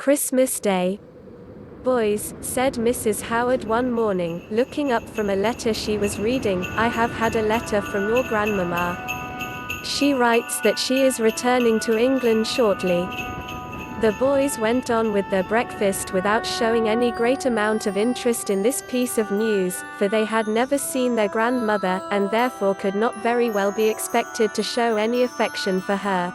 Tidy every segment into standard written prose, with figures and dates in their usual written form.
Christmas Day. Boys, said Mrs. Howard one morning, looking up from a letter she was reading, I have had a letter from your grandmama. She writes that she is returning to England shortly. The boys went on with their breakfast without showing any great amount of interest in this piece of news, for they had never seen their grandmother, and therefore could not very well be expected to show any affection for her.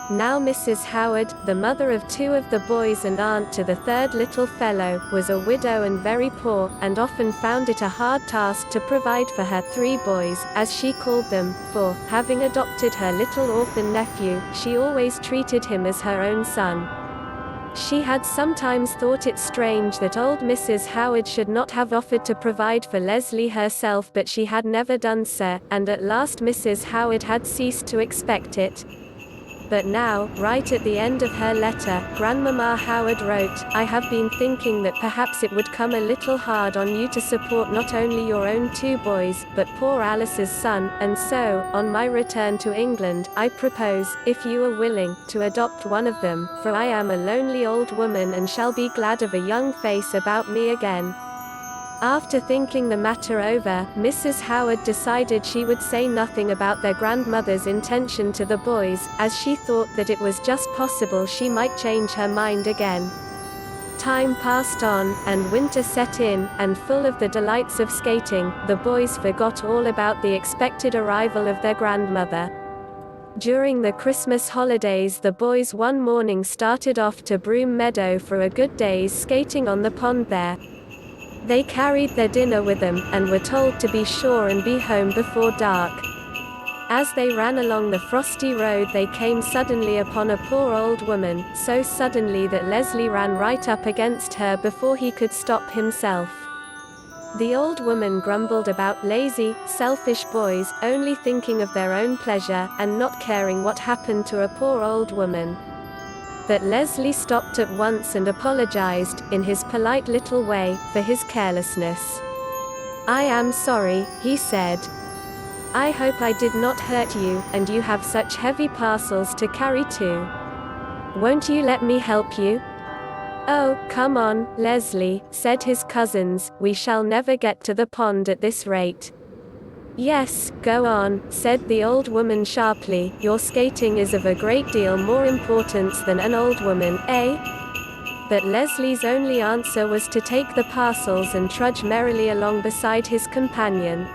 Now Mrs. Howard, the mother of two of the boys and aunt to the third little fellow, was a widow and very poor, and often found it a hard task to provide for her three boys, as she called them, for, having adopted her little orphan nephew, she always treated him as her own son. She had sometimes thought it strange that old Mrs. Howard should not have offered to provide for Leslie herself, but she had never done so, and at last Mrs. Howard had ceased to expect it. But now, right at the end of her letter, Grandmama Howard wrote, I have been thinking that perhaps it would come a little hard on you to support not only your own two boys, but poor Alice's son, and so, on my return to England, I propose, if you are willing, to adopt one of them, for I am a lonely old woman and shall be glad of a young face about me again. After thinking the matter over, Mrs. Howard decided she would say nothing about their grandmother's intention to the boys, as she thought that it was just possible she might change her mind again. Time passed on, and winter set in, and full of the delights of skating, the boys forgot all about the expected arrival of their grandmother. During the Christmas holidays, the boys one morning started off to Broom Meadow for a good day's skating on the pond there. They carried their dinner with them, and were told to be sure and be home before dark. As they ran along the frosty road, they came suddenly upon a poor old woman, so suddenly that Leslie ran right up against her before he could stop himself. The old woman grumbled about lazy, selfish boys, only thinking of their own pleasure, and not caring what happened to a poor old woman. But Leslie stopped at once and apologized, in his polite little way, for his carelessness. I am sorry, he said. I hope I did not hurt you, and you have such heavy parcels to carry too. Won't you let me help you? Oh, come on, Leslie, said his cousins, we shall never get to the pond at this rate. Yes, go on, said the old woman sharply, your skating is of a great deal more importance than an old woman, eh? But Leslie's only answer was to take the parcels and trudge merrily along beside his companion.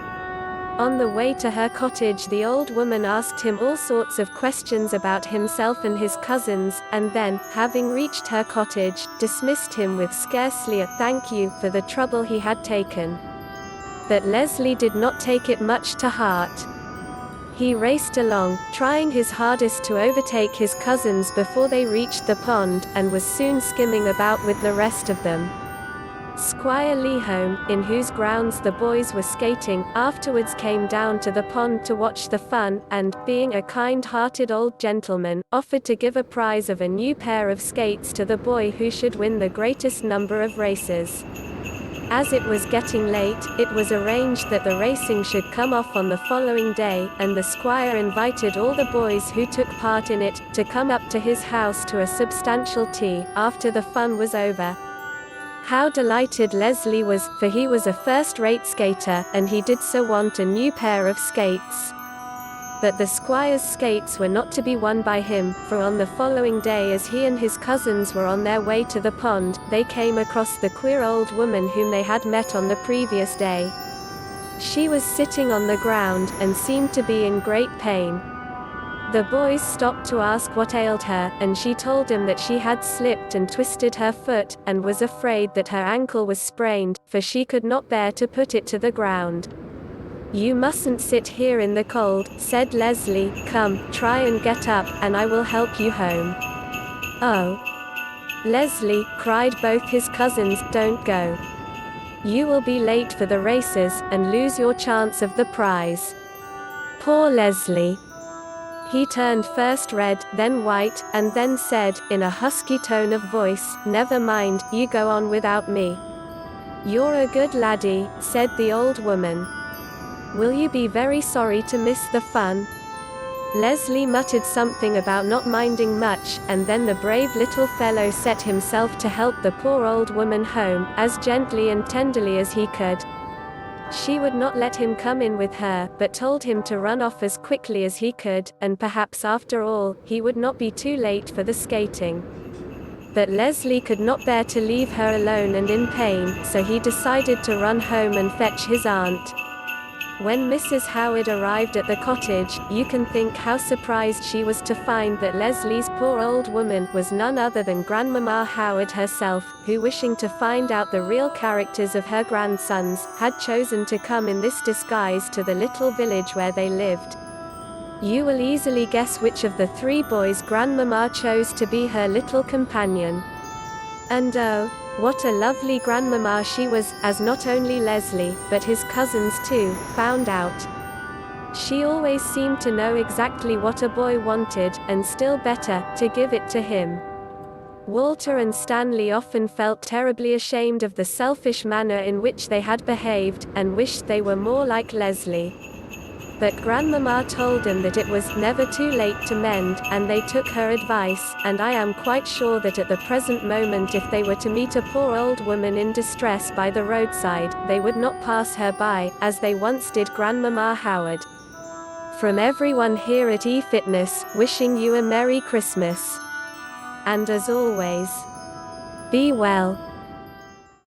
On the way to her cottage, the old woman asked him all sorts of questions about himself and his cousins, and then, having reached her cottage, dismissed him with scarcely a thank you for the trouble he had taken. But Leslie did not take it much to heart. He raced along, trying his hardest to overtake his cousins before they reached the pond, and was soon skimming about with the rest of them. Squire Lehome, in whose grounds the boys were skating, afterwards came down to the pond to watch the fun, and, being a kind-hearted old gentleman, offered to give a prize of a new pair of skates to the boy who should win the greatest number of races. As it was getting late, it was arranged that the racing should come off on the following day, and the squire invited all the boys who took part in it, to come up to his house to a substantial tea, after the fun was over. How delighted Leslie was, for he was a first-rate skater, and he did so want a new pair of skates. But the squire's skates were not to be won by him, for on the following day, as he and his cousins were on their way to the pond, they came across the queer old woman whom they had met on the previous day. She was sitting on the ground, and seemed to be in great pain. The boys stopped to ask what ailed her, and she told them that she had slipped and twisted her foot, and was afraid that her ankle was sprained, for she could not bear to put it to the ground. You mustn't sit here in the cold, said Leslie, come, try and get up, and I will help you home. Oh! Leslie, cried both his cousins, don't go. You will be late for the races, and lose your chance of the prize. Poor Leslie! He turned first red, then white, and then said, in a husky tone of voice, never mind, you go on without me. You're a good laddie, said the old woman. Will you be very sorry to miss the fun? Leslie muttered something about not minding much, and then the brave little fellow set himself to help the poor old woman home, as gently and tenderly as he could. She would not let him come in with her, but told him to run off as quickly as he could, and perhaps after all, he would not be too late for the skating. But Leslie could not bear to leave her alone and in pain, so he decided to run home and fetch his aunt. When Mrs. Howard arrived at the cottage, you can think how surprised she was to find that Leslie's poor old woman was none other than Grandmama Howard herself, who, wishing to find out the real characters of her grandsons, had chosen to come in this disguise to the little village where they lived. You will easily guess which of the three boys Grandmama chose to be her little companion. And oh, what a lovely grandmama she was, as not only Leslie, but his cousins too, found out. She always seemed to know exactly what a boy wanted, and still better, to give it to him. Walter and Stanley often felt terribly ashamed of the selfish manner in which they had behaved, and wished they were more like Leslie. But Grandmama told them that it was never too late to mend, and they took her advice, and I am quite sure that at the present moment if they were to meet a poor old woman in distress by the roadside, they would not pass her by, as they once did Grandmama Howard. From everyone here at eFitness, wishing you a Merry Christmas. And as always, be well.